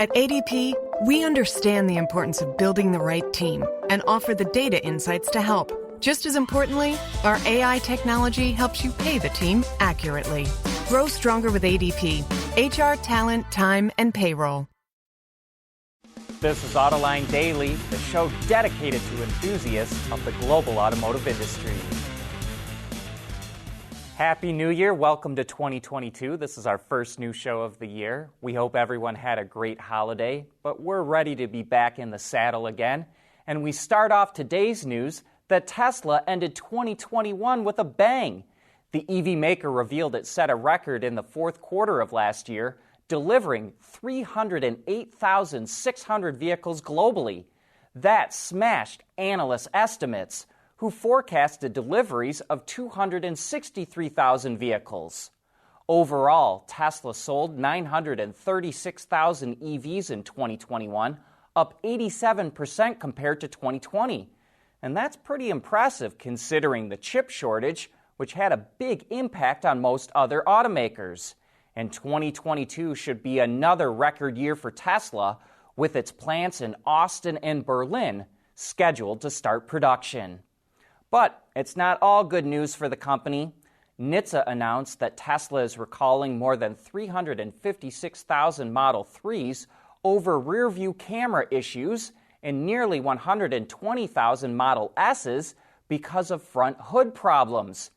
At ADP, we understand the importance of building the right team and offer the data insights to help. Just as importantly, our AI technology helps you pay the team accurately. Grow stronger with ADP, HR, talent, time, and payroll. This is Autoline Daily, the show dedicated to enthusiasts of the global automotive industry. Happy New Year. Welcome to 2022. This is our first new show of the year. We hope everyone had a great holiday, but we're ready to be back in the saddle again. And we start off today's news that Tesla ended 2021 with a bang. The EV maker revealed it set a record in the fourth quarter of last year, delivering 308,600 vehicles globally. That smashed analyst estimates, who forecasted deliveries of 263,000 vehicles. Overall, Tesla sold 936,000 EVs in 2021, up 87% compared to 2020. And that's pretty impressive considering the chip shortage, which had a big impact on most other automakers. And 2022 should be another record year for Tesla, with its plants in Austin and Berlin scheduled to start production. But it's not all good news for the company. NHTSA announced that Tesla is recalling more than 356,000 Model 3s over rear-view camera issues and nearly 120,000 Model S's because of front hood problems.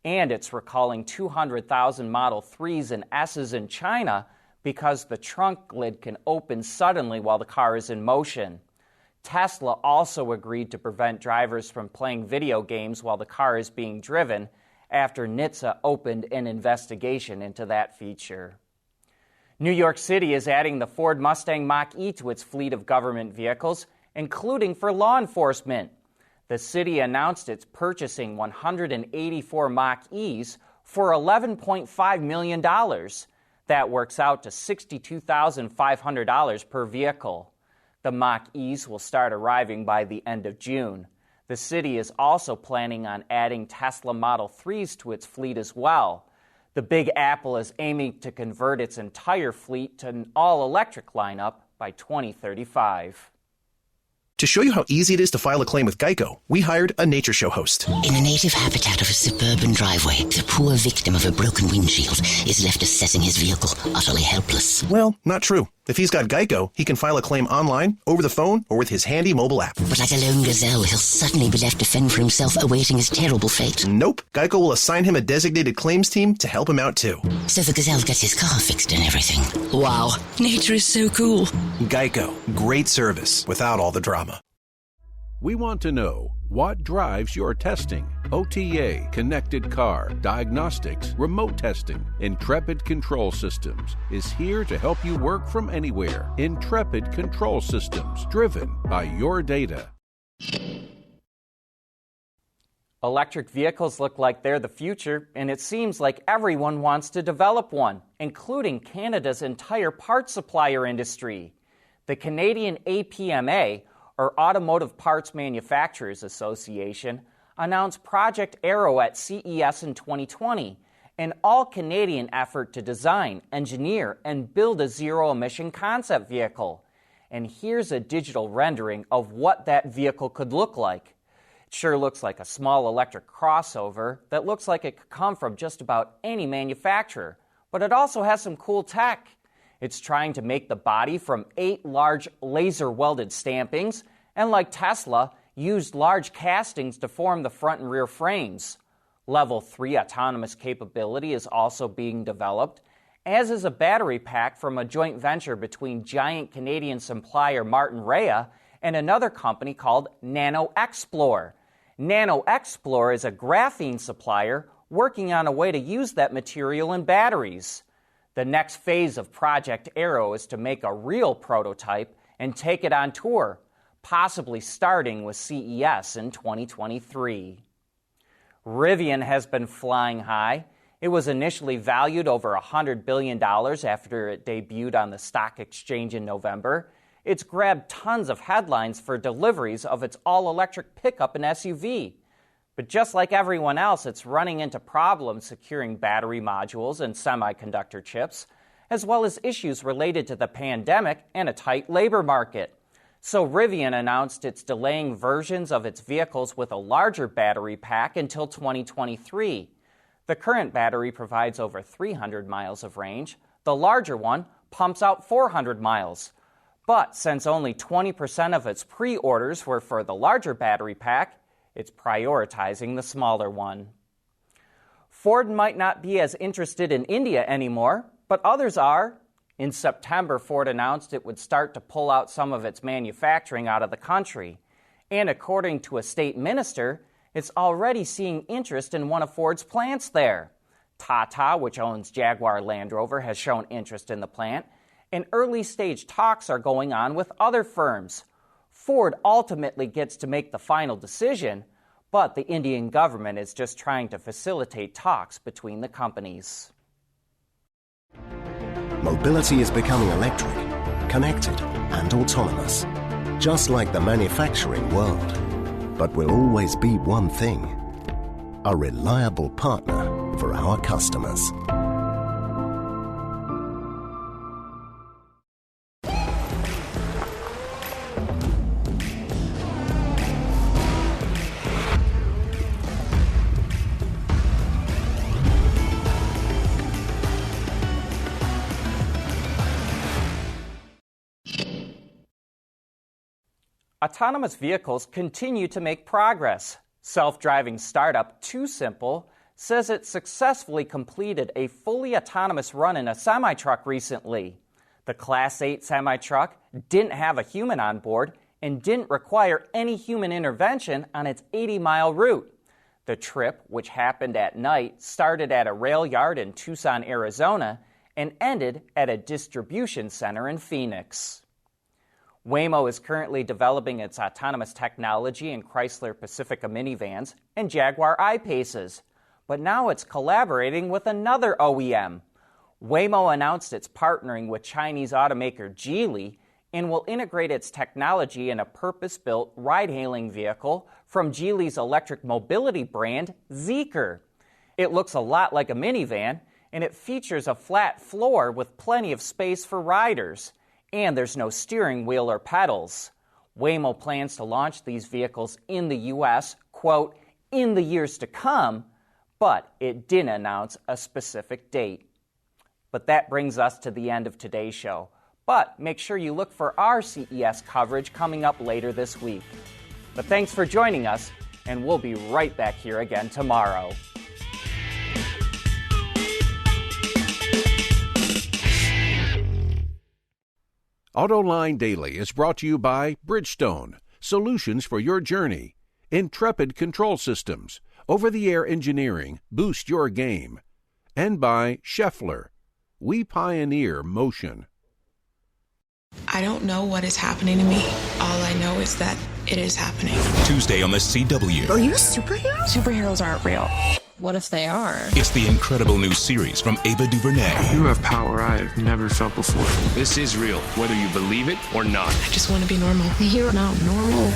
And it's recalling 200,000 Model 3s and S's in China because the trunk lid can open suddenly while the car is in motion. Tesla also agreed to prevent drivers from playing video games while the car is being driven after NHTSA opened an investigation into that feature. New York City is adding the Ford Mustang Mach-E to its fleet of government vehicles, including for law enforcement. The city announced it's purchasing 184 Mach-E's for $11.5 million. That works out to $62,500 per vehicle. The Mach-E's will start arriving by the end of June. The city is also planning on adding Tesla Model 3s to its fleet as well. The Big Apple is aiming to convert its entire fleet to an all-electric lineup by 2035. To show you how easy it is to file a claim with Geico, we hired a nature show host. In the native habitat of a suburban driveway, the poor victim of a broken windshield is left assessing his vehicle, utterly helpless. Well, not true. If he's got Geico, he can file a claim online, over the phone, or with his handy mobile app. But like a lone gazelle, he'll suddenly be left to fend for himself, awaiting his terrible fate. Nope. Geico will assign him a designated claims team to help him out, too. So the gazelle gets his car fixed and everything. Wow, nature is so cool. Geico. Great service without all the drama. We want to know what drives your testing. OTA, connected car, diagnostics, remote testing. Intrepid Control Systems is here to help you work from anywhere. Intrepid Control Systems, driven by your data. Electric vehicles look like they're the future, and it seems like everyone wants to develop one, including Canada's entire parts supplier industry. The Canadian APMA, or Automotive Parts Manufacturers Association, announced Project Aero at CES in 2020, an all-Canadian effort to design, engineer, and build a zero-emission concept vehicle. And here's a digital rendering of what that vehicle could look like. It sure looks like a small electric crossover that looks like it could come from just about any manufacturer, but it also has some cool tech. It's trying to make the body from 8 large laser-welded stampings and, like Tesla, used large castings to form the front and rear frames. Level 3 autonomous capability is also being developed, as is a battery pack from a joint venture between giant Canadian supplier Martin Rea and another company called NanoXplore. NanoXplore is a graphene supplier working on a way to use that material in batteries. The next phase of Project Aero is to make a real prototype and take it on tour, possibly starting with CES in 2023. Rivian has been flying high. It was initially valued over $100 billion after it debuted on the stock exchange in November. It's grabbed tons of headlines for deliveries of its all-electric pickup and SUV. But just like everyone else, it's running into problems securing battery modules and semiconductor chips, as well as issues related to the pandemic and a tight labor market. So Rivian announced it's delaying versions of its vehicles with a larger battery pack until 2023. The current battery provides over 300 miles of range. The larger one pumps out 400 miles. But since only 20% of its pre-orders were for the larger battery pack, it's prioritizing the smaller one. Ford might not be as interested in India anymore, but others are. In September, Ford announced it would start to pull out some of its manufacturing out of the country. And according to a state minister, it's already seeing interest in one of Ford's plants there. Tata, which owns Jaguar Land Rover, has shown interest in the plant, and early-stage talks are going on with other firms. Ford ultimately gets to make the final decision, but the Indian government is just trying to facilitate talks between the companies. Mobility is becoming electric, connected, and autonomous, just like the manufacturing world. But will always be one thing: a reliable partner for our customers. Autonomous vehicles continue to make progress. Self-driving startup Too Simple says it successfully completed a fully autonomous run in a semi-truck recently. The Class 8 semi-truck didn't have a human on board and didn't require any human intervention on its 80-mile route. The trip, which happened at night, started at a rail yard in Tucson, Arizona, and ended at a distribution center in Phoenix. Waymo is currently developing its autonomous technology in Chrysler Pacifica minivans and Jaguar I-Paces, but now it's collaborating with another OEM. Waymo announced it's partnering with Chinese automaker Geely and will integrate its technology in a purpose-built ride-hailing vehicle from Geely's electric mobility brand, Zeekr. It looks a lot like a minivan, and it features a flat floor with plenty of space for riders. And there's no steering wheel or pedals. Waymo plans to launch these vehicles in the U.S., quote, in the years to come, but it didn't announce a specific date. But that brings us to the end of today's show. But make sure you look for our CES coverage coming up later this week. But thanks for joining us, and we'll be right back here again tomorrow. AutoLine Daily is brought to you by Bridgestone, solutions for your journey, Intrepid Control Systems, over-the-air engineering, boost your game, and by Scheffler, we pioneer motion. I don't know what is happening to me. All I know is that it is happening. Tuesday on the CW. Are you a superhero? Superheroes aren't real. What if they are? It's the incredible new series from Ava DuVernay. You have power I have never felt before. This is real, whether you believe it or not. I just want to be normal. You're not normal.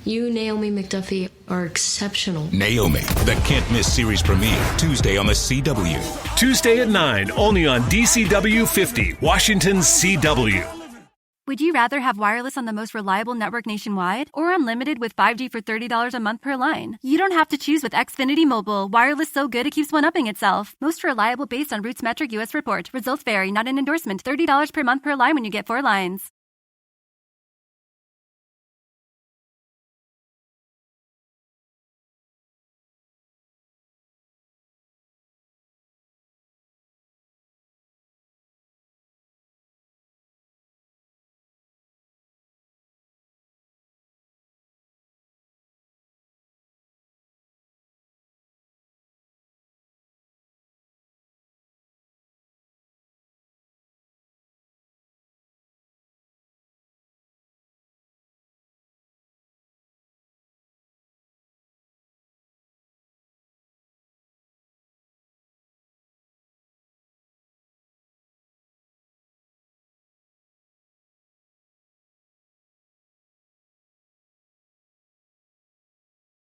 You, Naomi McDuffie, are exceptional. Naomi, the can't-miss series premiere, Tuesday on the CW. Tuesday at 9, only on DCW 50, Washington's CW. Would you rather have wireless on the most reliable network nationwide or unlimited with 5G for $30 a month per line? You don't have to choose with Xfinity Mobile. Wireless so good it keeps one-upping itself. Most reliable based on Roots Metric US report. Results vary, not an endorsement. $30 per month per line when you get 4 lines.